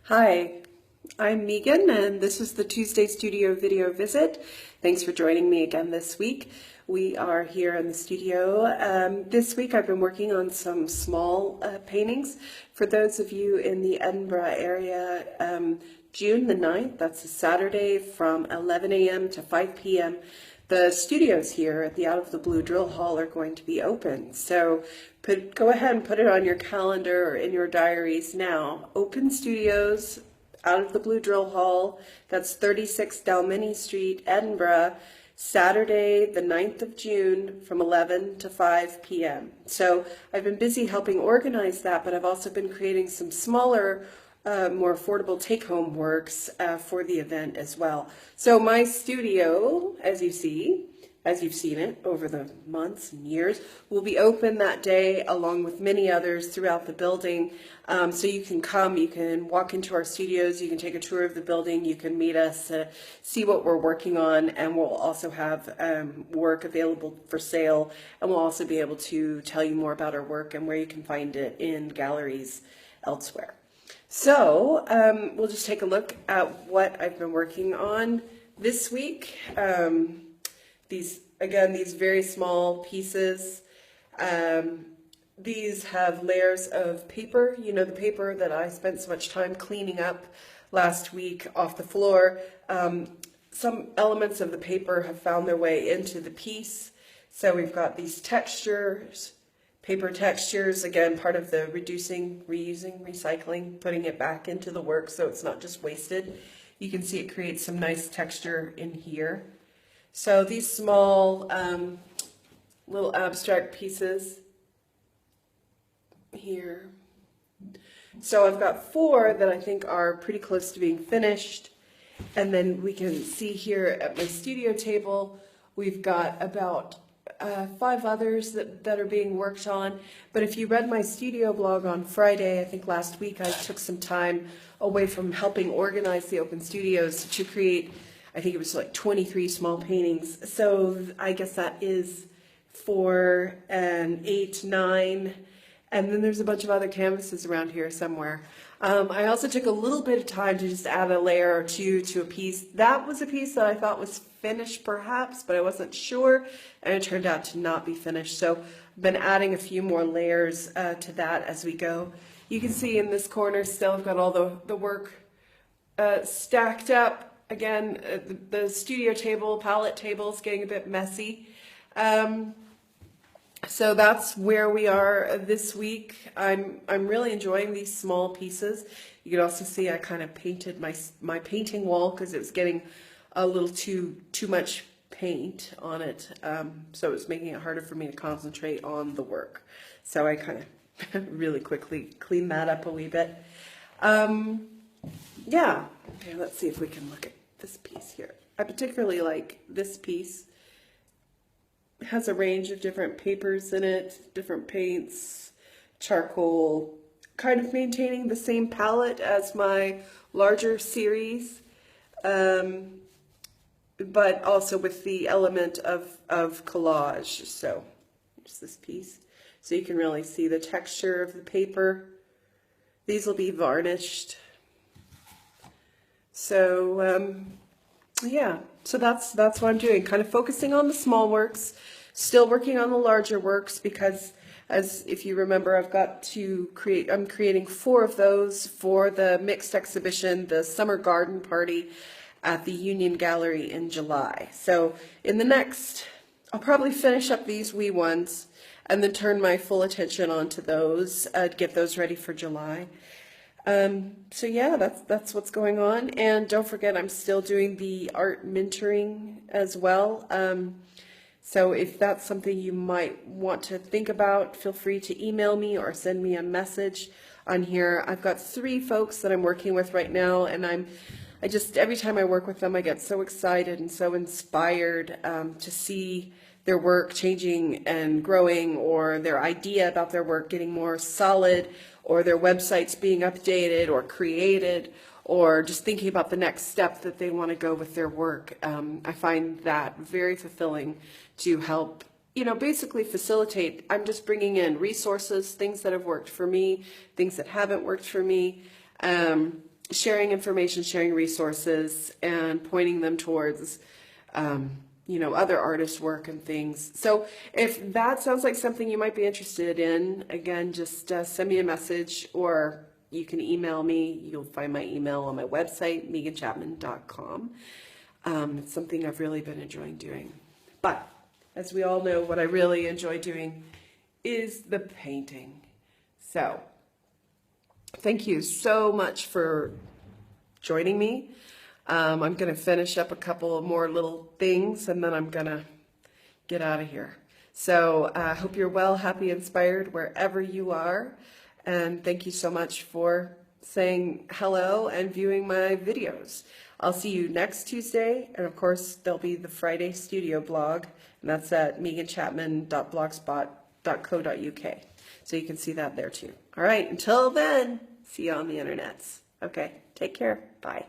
Hi, I'm Megan, and this is the Tuesday Studio Video Visit. Thanks for joining me again this week. We are here in the studio. This week I've been working on some small paintings. For those of you in the Edinburgh area, June the 9th, that's a Saturday from 11 a.m. to 5 p.m., the studios here at the Out of the Blue Drill Hall are going to be open. So go ahead and put it on your calendar or in your diaries now. Open studios, Out of the Blue Drill Hall. That's 36 Dalmeny Street, Edinburgh, Saturday the 9th of June from 11 to 5 p.m. So I've been busy helping organize that, but I've also been creating some smaller more affordable take-home works for the event as well. So my studio, as you've seen it over the months and years, will be open that day along with many others throughout the building. So you can come, you can walk into our studios, you can take a tour of the building, you can meet us, see what we're working on, and we'll also have work available for sale, and we'll also be able to tell you more about our work and where you can find it in galleries elsewhere. So we'll just take a look at what I've been working on this week. These very small pieces. These have layers of paper, you know, the paper that I spent so much time cleaning up last week off the floor. Some elements of the paper have found their way into the piece. So we've got these textures. Paper textures, again, part of the reducing, reusing, recycling, putting it back into the work so it's not just wasted. You can see it creates some nice texture in here. So these small little abstract pieces here. So I've got 4 that I think are pretty close to being finished. And then we can see here at my studio table, we've got about 5 others that are being worked on. But if you read my studio blog on Friday, I think last week, I took some time away from helping organize the open studios to create, I think it was like 23 small paintings. So I guess that is 4 and 8, 9. And then there's a bunch of other canvases around here somewhere. I also took a little bit of time to just add a layer or two to a piece. That was a piece that I thought was finished perhaps, but I wasn't sure, and it turned out to not be finished. So I've been adding a few more layers to that as we go. You can see in this corner still I've got all the work stacked up. Again, the studio table, palette table is getting a bit messy. So that's where we are this week. I'm really enjoying these small pieces. You can also see I kind of painted my painting wall because it was getting a little too much paint on it. So it was making it harder for me to concentrate on the work. So I kind of really quickly cleaned that up a wee bit. Yeah, okay, let's see if we can look at this piece here. I particularly like this piece. It has a range of different papers in it, different paints, charcoal, kind of maintaining the same palette as my larger series, but also with the element of collage. So here's this piece. So you can really see the texture of the paper. These will be varnished. So yeah, so that's what I'm doing, kind of focusing on the small works, still working on the larger works because, as if you remember, I'm creating 4 of those for the mixed exhibition, the Summer Garden Party at the Union Gallery in July. So in the next, I'll probably finish up these wee ones and then turn my full attention onto those, get those ready for July. So yeah, that's what's going on. And don't forget, I'm still doing the art mentoring as well. So if that's something you might want to think about, feel free to email me or send me a message on here. I've got 3 folks that I'm working with right now, and I just, every time I work with them, I get so excited and so inspired to see their work changing and growing, or their idea about their work getting more solid, or their websites being updated or created, or just thinking about the next step that they want to go with their work. I find that very fulfilling to help, basically facilitate. I'm just bringing in resources, things that have worked for me, things that haven't worked for me, sharing information, sharing resources, and pointing them towards, other artists' work and things. So if that sounds like something you might be interested in, again, just send me a message, or you can email me. You'll find my email on my website, meganchapman.com. It's something I've really been enjoying doing. But as we all know, what I really enjoy doing is the painting. So thank you so much for joining me. I'm going to finish up a couple of more little things, and then I'm going to get out of here. So I hope you're well, happy, inspired wherever you are. And thank you so much for saying hello and viewing my videos. I'll see you next Tuesday. And of course, there'll be the Friday studio blog, and that's at meganchapman.blogspot.co.uk. So you can see that there too. All right, until then, see you on the internets. Okay, take care. Bye.